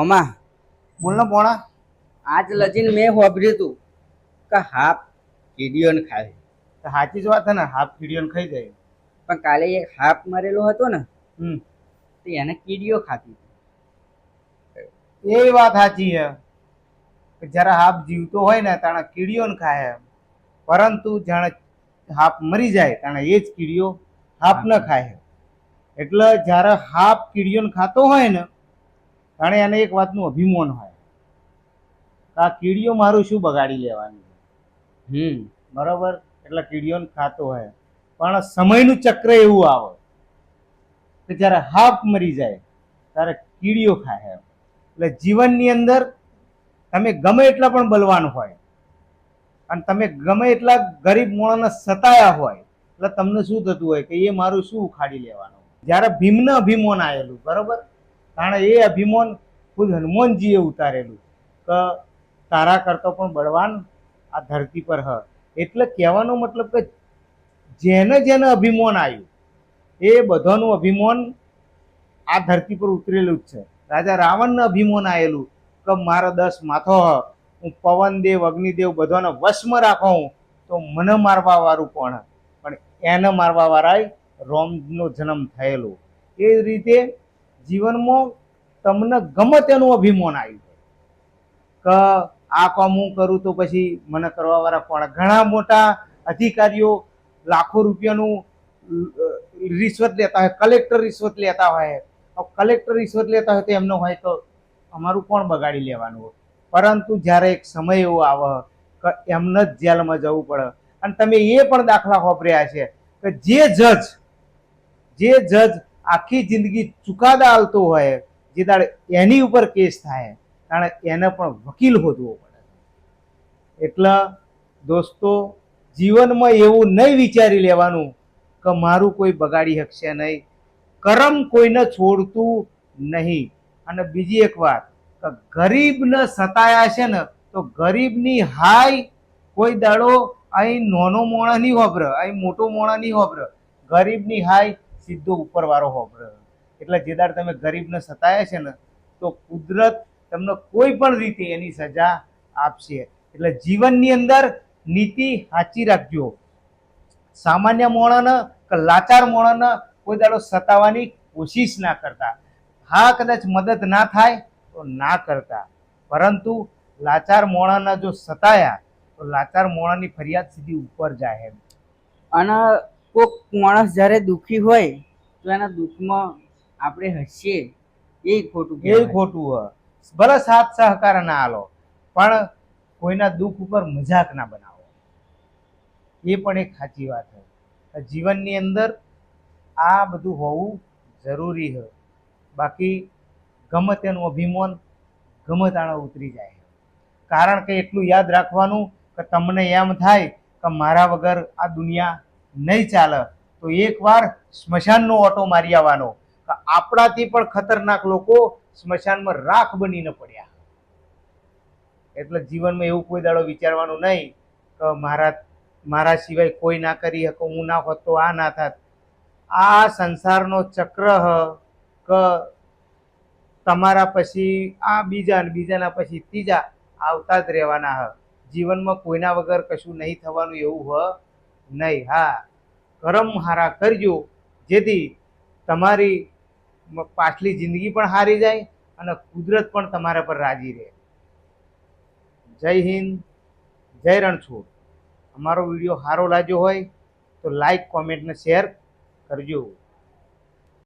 અમા બોલ ને પોણા. આજ લજીને મેં હોભર્યું તું કે હાફ કીડીઓને ખાય, સાચી જ વાત છે ને, હાફ કીડીઓને ખાઈ જાય. પણ કાલે એક હાફ મરેલો હતો ને હમ તો એને કીડીઓ ખાતી એ વાત સાચી છે કે જ્યારે હાફ જીવતો હોય ને તાણે કીડીઓને ખાય, પરંતુ જાણે હાફ મરી જાય તાણે એ જ કીડીઓ હાફ ન ખાય. એટલે જ્યારે હાફ કીડીઓને ખાતો હોય ને તાણે એને એક વાતનું અભિમાન હોય કે આ કીડીઓ મારું શું બગાડી લેવાની. બરોબર. એટલે કીડીઓને ખાતો હોય, પણ સમયનું ચક્ર એવું આવે કે જ્યારે હાફ મરી જાય ત્યારે કીડીઓ ખાય. એટલે જીવનની અંદર તમે ગમે એટલા પણ બલવાન હોય અને તમે ગમે એટલા ગરીબ માણસને સતાયા હોય, એટલે તમને શું થતું હોય કે એ મારું શું ઉખાડી લેવાનું. જ્યારે ભીમને અભિમાન આવેલું, બરોબર, કારણ એ અભિમાન ખુદ હનુમાનજીએ ઉતારેલું કે તારા કરતો પણ બળવાન આ ધરતી પર હ. એટલે કહેવાનો મતલબ કે જેને જેને અભિમાન આવ્યું એ બધાનું અભિમાન આ ધરતી પર ઉતરેલું જ છે. રાજા રાવણને અભિમાન આવેલું કે મારા 10 માથો હ, હું પવનદેવ અગ્નિદેવ બધાને વશમાં રાખો હું તો મને મારવા વાળું કોણ? પણ એને મારવા વાળા રોમનો જન્મ થયેલો. એ રીતે જીવનમાં તમને ગમે તેનું અભિમાન આવ્યું કે આ કામ હું કરું તો પછી મને કરવા વાળા કોણ? ઘણા મોટા અધિકારીઓ લાખો રૂપિયાનું રિશ્વત લેતા હોય, કલેક્ટર રિશ્વત લેતા હોય. કલેક્ટર રિશ્વત લેતા હોય તો એમનો હોય તો અમારું કોણ બગાડી લેવાનું? પરંતુ જ્યારે એક સમય એવો આવે કે એમને જ જેલમાં જવું પડે. અને તમે એ પણ દાખલા વાપર્યા છે કે જે જજ આખી જિંદગી ચુકાદા આલતો હોય, જે દાડે એની ઉપર કેસ થાય તાણે એને પણ વકીલ હોદવો પડે. એટલે દોસ્તો, જીવનમાં એવું નહીં વિચારી લેવાનું કે મારું કોઈ બગાડી શકશે નહીં. કરમ કોઈને છોડતું નહીં. અને બીજી એક વાત કે ગરીબને સતાયા છે ને તો ગરીબની હાય કોઈ દાડો અહીં નાનો મોણા નહીં હોભરે, અહીં મોટો મોણા નહીં હોભરે. ગરીબની હાય સીધો ઉપરવાળો હોભરે. એટલે જે દાડ તમે ગરીબને સતાયા છે ને તો કુદરત તમને કોઈ પણ રીતે એની સજા આપશે. એટલે જીવનની અંદર નીતિ સાચી રાખજો. સામાન્ય મોણાને કે લાચાર મોણાને કોઈ દાડો સતાવાની કોશિશ ના કરતા. હા, કદાચ મદદ ના થાય તો ના કરતા, પરંતુ લાચાર મોણાના જો સતાયા તો લાચાર મોણાની ફરિયાદ સીધી ઉપર જાય. અને કોઈક માણસ જ્યારે દુઃખી હોય તો એના દુઃખમાં આપણે હસીએ એ ખોટું, એ ખોટું હ. ભલે સાથ સહકાર ના આલો પણ કોઈના દુઃખ ઉપર મજાક ના બનાવો, એ પણ એક સાચી વાત છે. જીવનની અંદર આ બધું હોવું જરૂરી છે. બાકી ગમે તેનું અભિમાન ગમે તાણે ઉતરી જાય. કારણ કે એટલું યાદ રાખવાનું કે તમને એમ થાય કે મારા વગર આ દુનિયા નહીં ચાલે તો એકવાર સ્મશાનનો ઓટો મારી આવવાનો કે આપણાથી પણ ખતરનાક લોકો સ્મશાનમાં રાખ બનીને પડ્યા. એટલે જીવનમાં એવું કોઈ દાડો વિચારવાનું નહીં કે મારા સિવાય કોઈ ના કરી શકો, હું ના હોત તો આ ના થાત. આ સંસારનો ચક્ર હ કે તમારા પછી આ બીજા, બીજાના પછી ત્રીજા આવતા જ રહેવાના હ. જીવનમાં કોઈના વગર કશું નહીં થવાનું એવું હ નહીં. હા, કરમ હારા કરજો જેથી તમારી પાછલી જિંદગી પણ હારી જાય અને કુદરત પણ તમારા પર રાજી રહે. જય હિન્દ, જય રણછોડ. અમારો વિડીયો સારો લાગ્યો હોય તો લાઈક, કોમેન્ટ ને શેર કરજો.